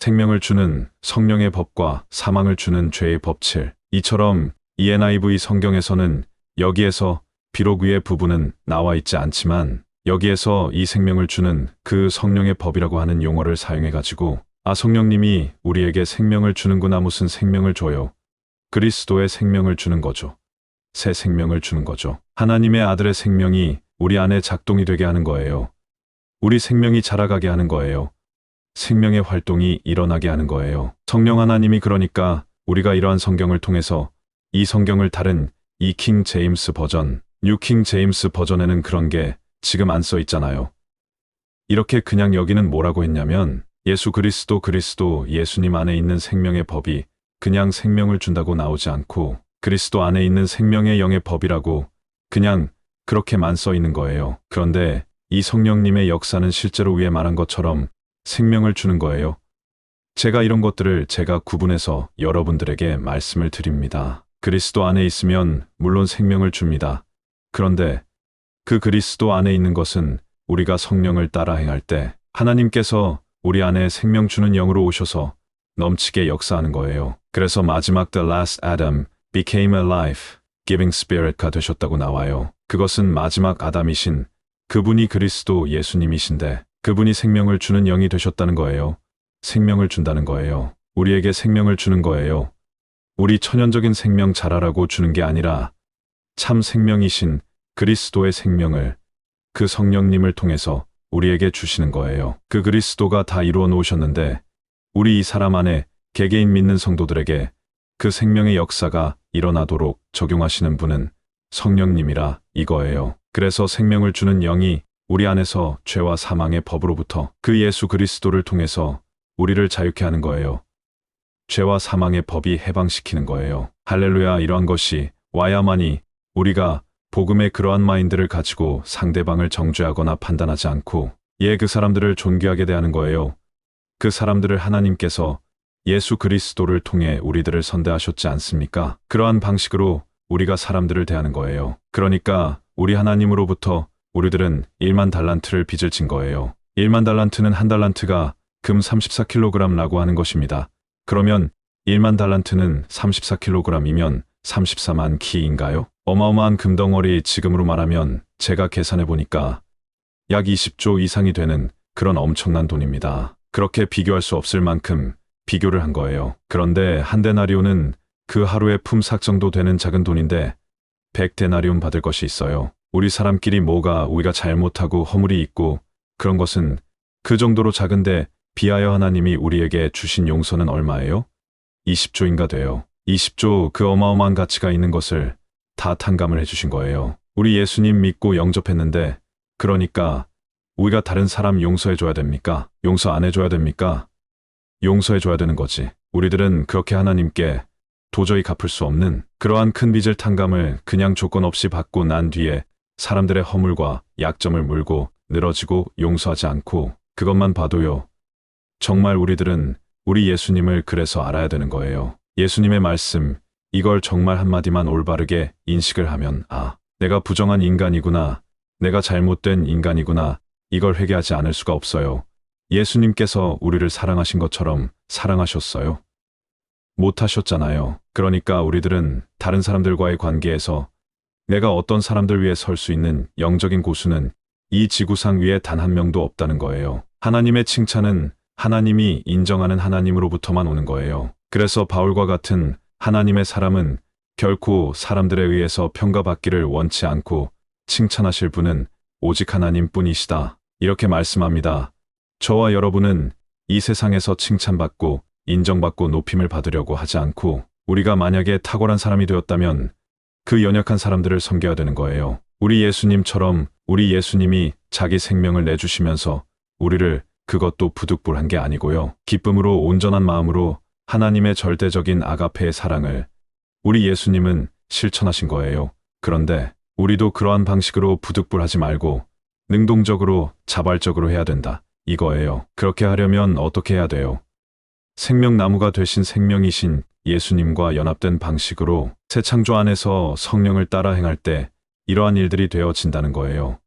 생명을 주는 성령의 법과 사망을 주는 죄의 법칙. 이처럼 ENIV 성경에서는 여기에서 비록 위의 부분은 나와 있지 않지만 여기에서 이 생명을 주는 그 성령의 법이라고 하는 용어를 사용해가지고 성령님이 우리에게 생명을 주는구나. 무슨 생명을 줘요? 그리스도의 생명을 주는 거죠. 새 생명을 주는 거죠. 하나님의 아들의 생명이 우리 안에 작동이 되게 하는 거예요. 우리 생명이 자라가게 하는 거예요. 생명의 활동이 일어나게 하는 거예요. 성령 하나님이 그러니까 우리가 이러한 성경을 통해서 이 성경을 다른 이 킹 제임스 버전, 뉴 킹 제임스 버전에는 그런 게 지금 안 써 있잖아요. 이렇게 그냥 여기는 뭐라고 했냐면 예수 그리스도 예수님 안에 있는 생명의 법이 그냥 생명을 준다고 나오지 않고 그리스도 안에 있는 생명의 영의 법이라고 그냥 그렇게만 써 있는 거예요. 그런데 이 성령님의 역사는 실제로 위에 말한 것처럼 생명을 주는 거예요. 제가 이런 것들을 제가 구분해서 여러분들에게 말씀을 드립니다. 그리스도 안에 있으면 물론 생명을 줍니다. 그런데 그 그리스도 안에 있는 것은 우리가 성령을 따라 행할 때 하나님께서 우리 안에 생명 주는 영으로 오셔서 넘치게 역사하는 거예요. 그래서 마지막 The Last Adam became a life-giving spirit가 되셨다고 나와요. 그것은 마지막 아담이신 그분이 그리스도 예수님이신데 그분이 생명을 주는 영이 되셨다는 거예요. 생명을 준다는 거예요. 우리에게 생명을 주는 거예요. 우리 천연적인 생명 자라라고 주는 게 아니라 참 생명이신 그리스도의 생명을 그 성령님을 통해서 우리에게 주시는 거예요. 그 그리스도가 다 이루어 놓으셨는데 우리 이 사람 안에 개개인 믿는 성도들에게 그 생명의 역사가 일어나도록 적용하시는 분은 성령님이라 이거예요. 그래서 생명을 주는 영이 우리 안에서 죄와 사망의 법으로부터 그 예수 그리스도를 통해서 우리를 자유케 하는 거예요. 죄와 사망의 법이 해방시키는 거예요. 할렐루야. 이러한 것이 와야만이 우리가 복음의 그러한 마인드를 가지고 상대방을 정죄하거나 판단하지 않고 그 사람들을 존귀하게 대하는 거예요. 그 사람들을 하나님께서 예수 그리스도를 통해 우리들을 선대하셨지 않습니까? 그러한 방식으로 우리가 사람들을 대하는 거예요. 그러니까 우리 하나님으로부터 우리들은 1만 달란트를 빚을 진 거예요. 1만 달란트는 한 달란트가 금 34kg라고 하는 것입니다. 그러면 1만 달란트는 34kg이면 34만 키인가요? 어마어마한 금덩어리. 지금으로 말하면 제가 계산해 보니까 약 20조 이상이 되는 그런 엄청난 돈입니다. 그렇게 비교할 수 없을 만큼 비교를 한 거예요. 그런데 한 데나리온은 그 하루의 품삯 정도 되는 작은 돈인데 100데나리온 받을 것이 있어요. 우리 사람끼리 뭐가 우리가 잘못하고 허물이 있고 그런 것은 그 정도로 작은데 비하여 하나님이 우리에게 주신 용서는 얼마예요? 20조인가 돼요. 20조 그 어마어마한 가치가 있는 것을 다 탕감을 해주신 거예요. 우리 예수님 믿고 영접했는데 그러니까 우리가 다른 사람 용서해줘야 됩니까? 용서 안 해줘야 됩니까? 용서해줘야 되는 거지. 우리들은 그렇게 하나님께 도저히 갚을 수 없는 그러한 큰 빚을 탕감을 그냥 조건 없이 받고 난 뒤에 사람들의 허물과 약점을 물고 늘어지고 용서하지 않고 그것만 봐도요. 정말 우리들은 우리 예수님을 그래서 알아야 되는 거예요. 예수님의 말씀, 이걸 정말 한마디만 올바르게 인식을 하면 내가 부정한 인간이구나. 내가 잘못된 인간이구나. 이걸 회개하지 않을 수가 없어요. 예수님께서 우리를 사랑하신 것처럼 사랑하셨어요? 못하셨잖아요. 그러니까 우리들은 다른 사람들과의 관계에서 내가 어떤 사람들 위해 설 수 있는 영적인 고수는 이 지구상 위에 단 한 명도 없다는 거예요. 하나님의 칭찬은 하나님이 인정하는 하나님으로부터만 오는 거예요. 그래서 바울과 같은 하나님의 사람은 결코 사람들에 의해서 평가받기를 원치 않고 칭찬하실 분은 오직 하나님뿐이시다. 이렇게 말씀합니다. 저와 여러분은 이 세상에서 칭찬받고 인정받고 높임을 받으려고 하지 않고 우리가 만약에 탁월한 사람이 되었다면 그 연약한 사람들을 섬겨야 되는 거예요. 우리 예수님처럼 우리 예수님이 자기 생명을 내주시면서 우리를 그것도 부득불한 게 아니고요. 기쁨으로 온전한 마음으로 하나님의 절대적인 아가페의 사랑을 우리 예수님은 실천하신 거예요. 그런데 우리도 그러한 방식으로 부득불하지 말고 능동적으로 자발적으로 해야 된다. 이거예요. 그렇게 하려면 어떻게 해야 돼요? 생명나무가 되신 생명이신 예수님과 연합된 방식으로 새 창조 안에서 성령을 따라 행할 때 이러한 일들이 되어진다는 거예요.